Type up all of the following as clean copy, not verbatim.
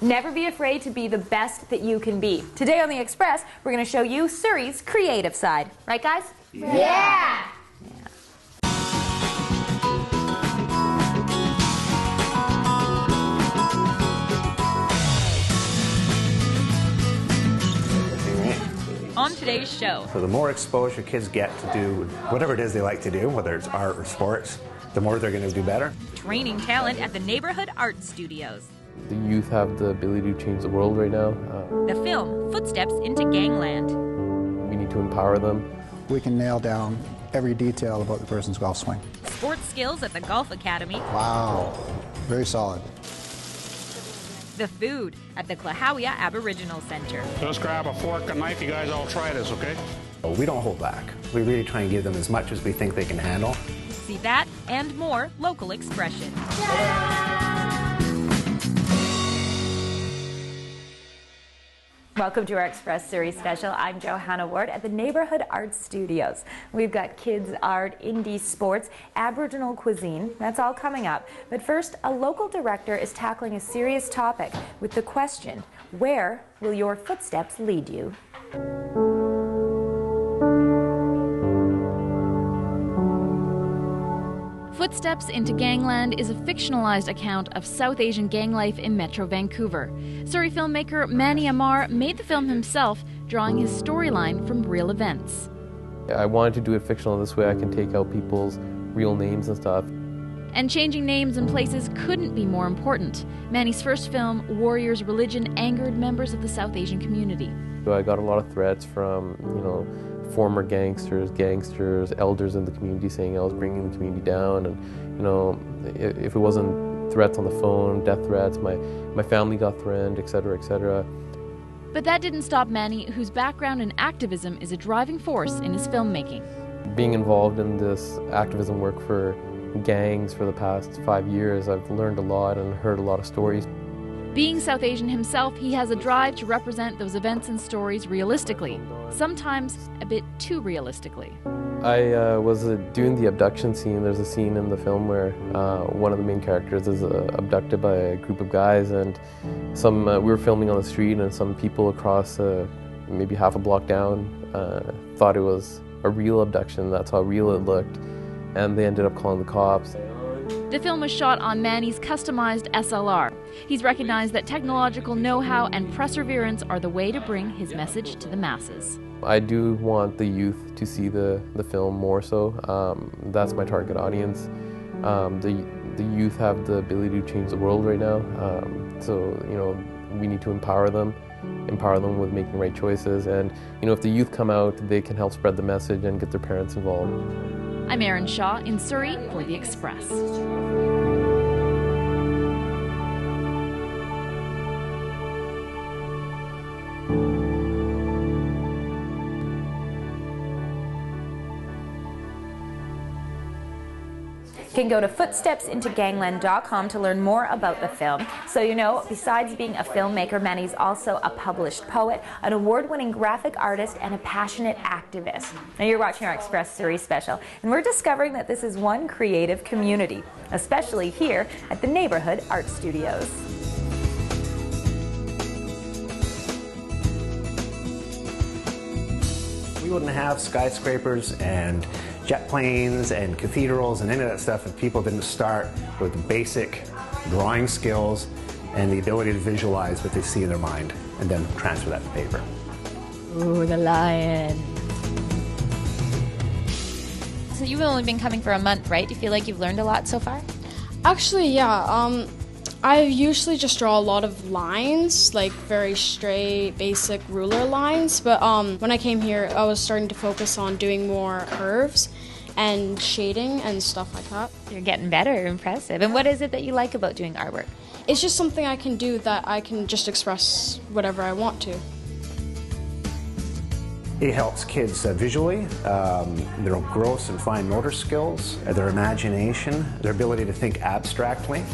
Never be afraid to be the best that you can be. Today on The Express, we're going to show you Surrey's creative side. Right, guys? Yeah! On today's show. So the more exposure kids get to do whatever it is they like to do, whether it's art or sports, the more they're going to do better. Training talent at the Neighourhood Art Studios. The youth have the ability to change the world right now. The film, Footsteps into Gangland. We need to empower them. We can nail down every detail about the person's golf swing. Sports skills at the Golf Academy. Wow, very solid. The food at the Clahowia Aboriginal Center. Just grab a fork and knife, you guys all try this, okay? We don't hold back. We really try and give them as much as we think they can handle. See that and more local expression. Welcome to our Express Surrey Special. I'm Johanna Ward at the Neighourhood Art Studios. We've got kids art, indie sports, Aboriginal cuisine. That's all coming up. But first, a local director is tackling a serious topic with the question, where will your footsteps lead you? Footsteps into Gangland is a fictionalized account of South Asian gang life in Metro Vancouver. Surrey filmmaker Manny Amar made the film himself, drawing his storyline from real events. I wanted to do it fictional, this way I can take out people's real names and stuff. And changing names and places couldn't be more important. Manny's first film, Warrior's Religion, angered members of the South Asian community. So I got a lot of threats from, former gangsters, elders in the community saying I was bringing the community down, and if it wasn't threats on the phone, death threats, my family got threatened, etc., etc. But that didn't stop Manny, whose background in activism is a driving force in his filmmaking. Being involved in this activism work for gangs for the past 5 years, I've learned a lot and heard a lot of stories. Being South Asian himself, he has a drive to represent those events and stories realistically, sometimes a bit too realistically. I was doing the abduction scene. There's a scene in the film where one of the main characters is abducted by a group of guys, and we were filming on the street, and some people across maybe half a block down thought it was a real abduction. That's how real it looked, and they ended up calling the cops. The film was shot on Manny's customized SLR. He's recognized that technological know-how and perseverance are the way to bring his message to the masses. I do want the youth to see the film more so. That's my target audience. The youth have the ability to change the world right now. So we need to empower them with making right choices. And if the youth come out, they can help spread the message and get their parents involved. I'm Erin Shaw in Surrey for The Express. You can go to footstepsintogangland.com to learn more about the film. So besides being a filmmaker, Manny's also a published poet, an award-winning graphic artist, and a passionate activist. Now you're watching our Express Surrey Special, and we're discovering that this is one creative community, especially here at the Neighourhood Art Studios. We wouldn't have skyscrapers and jet planes and cathedrals and any of that stuff if people didn't start with basic drawing skills and the ability to visualize what they see in their mind and then transfer that to paper. Ooh, the lion. So you've only been coming for a month, right? Do you feel like you've learned a lot so far? Actually, yeah. I usually just draw a lot of lines, like very straight, basic ruler lines. But when I came here, I was starting to focus on doing more curves and shading and stuff like that. You're getting better, impressive. And what is it that you like about doing artwork? It's just something I can do that I can just express whatever I want to. It helps kids visually, their gross and fine motor skills, their imagination, their ability to think abstractly.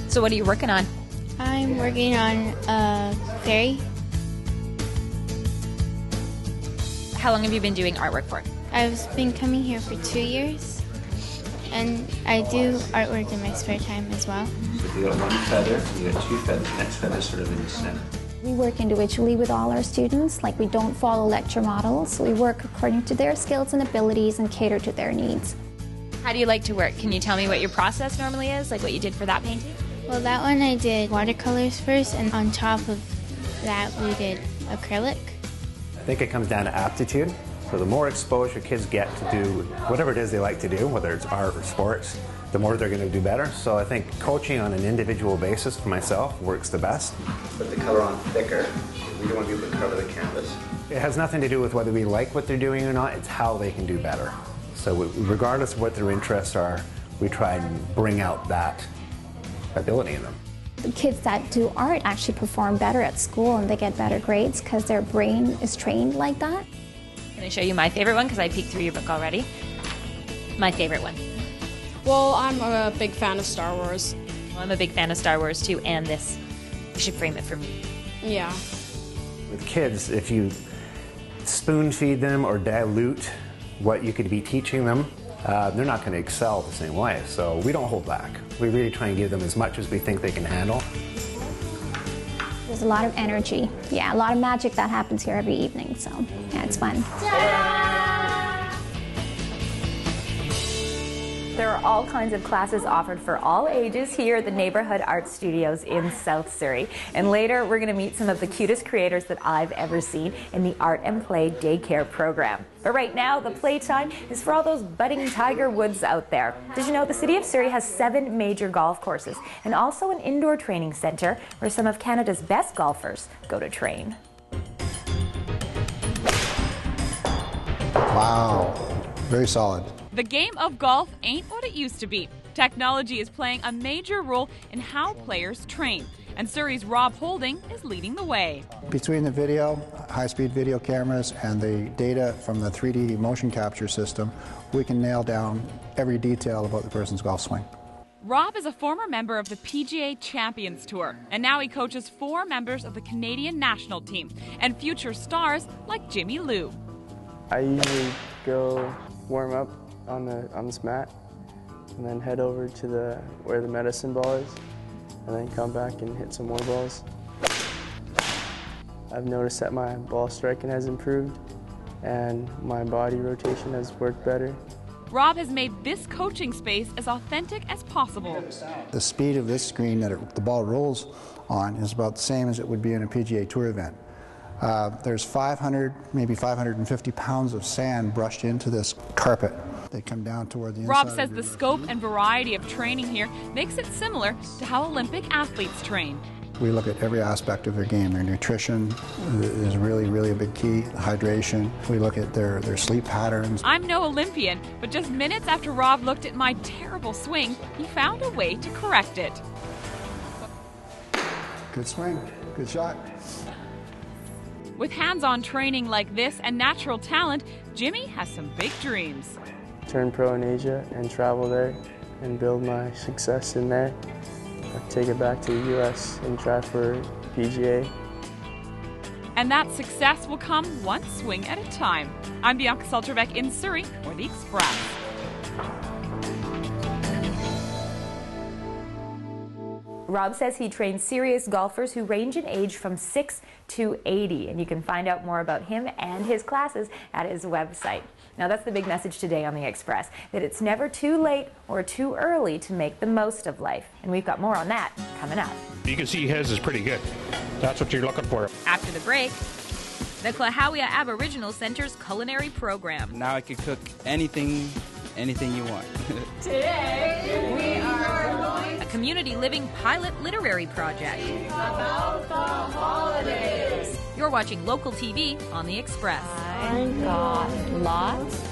So what are you working on? I'm working on a fairy. How long have you been doing artwork for? I've been coming here for 2 years. and I do artwork in my spare time as well. So you got one feather, you got two feathers, the next feather sort of in the center. We work individually with all our students, like we don't follow lecture models. We work according to their skills and abilities and cater to their needs. How do you like to work? Can you tell me what your process normally is, like what you did for that painting? Well, that one I did watercolors first, and on top of that we did acrylic. I think it comes down to aptitude. So the more exposure kids get to do whatever it is they like to do, whether it's art or sports, the more they're going to do better. So I think coaching on an individual basis for myself works the best. Put the color on thicker. We don't want to be able to cover the canvas. It has nothing to do with whether we like what they're doing or not, it's how they can do better. So regardless of what their interests are, we try and bring out that ability in them. The kids that do art actually perform better at school and they get better grades because their brain is trained like that. Can I show you my favorite one, because I peeked through your book already? My favorite one. Well, I'm a big fan of Star Wars. Well, I'm a big fan of Star Wars too, and this. You should frame it for me. Yeah. With kids, if you spoon feed them or dilute what you could be teaching them, they're not going to excel the same way. So we don't hold back. We really try and give them as much as we think they can handle. There's a lot of energy. Yeah, a lot of magic that happens here every evening, so yeah, it's fun. There are all kinds of classes offered for all ages here at the Neighourhood Art Studios in South Surrey. And later, we're going to meet some of the cutest creators that I've ever seen in the Art and Play Daycare program. But right now, the playtime is for all those budding Tiger Woods out there. Did you know the City of Surrey has 7 major golf courses and also an indoor training centre where some of Canada's best golfers go to train? Wow, very solid. The game of golf ain't what it used to be. Technology is playing a major role in how players train, and Surrey's Rob Houlding is leading the way. Between the video, high-speed video cameras, and the data from the 3D motion capture system, we can nail down every detail about the person's golf swing. Rob is a former member of the PGA Champions Tour, and now he coaches 4 members of the Canadian national team and future stars like Jimmy Lou. I usually go warm up on this mat and then head over to where the medicine ball is and then come back and hit some more balls. I've noticed that my ball striking has improved and my body rotation has worked better. Rob has made this coaching space as authentic as possible. The speed of this screen that the ball rolls on is about the same as it would be in a PGA Tour event. There's 500, maybe 550 pounds of sand brushed into this carpet. They come down toward the inside. Rob says the scope and variety of training here makes it similar to how Olympic athletes train. We look at every aspect of their game. Their nutrition is really a big key, hydration. We look at their sleep patterns. I'm no Olympian, but just minutes after Rob looked at my terrible swing, he found a way to correct it. Good swing, good shot. With hands-on training like this and natural talent, Jimmy has some big dreams. Turn pro in Asia and travel there and build my success in there. Take it back to the US and try for PGA. And that success will come one swing at a time. I'm Bianca Solterbeck in Surrey for The Express. Rob says he trains serious golfers who range in age from 6 to 80, and you can find out more about him and his classes at his website. Now that's the big message today on The Express, that it's never too late or too early to make the most of life. And we've got more on that coming up. You can see his is pretty good. That's what you're looking for. After the break, the Clahowia Aboriginal Center's culinary program. Now I can cook anything you want. Today, we are going a community living pilot literary project about the holidays. You're watching local TV on The Express. I got lots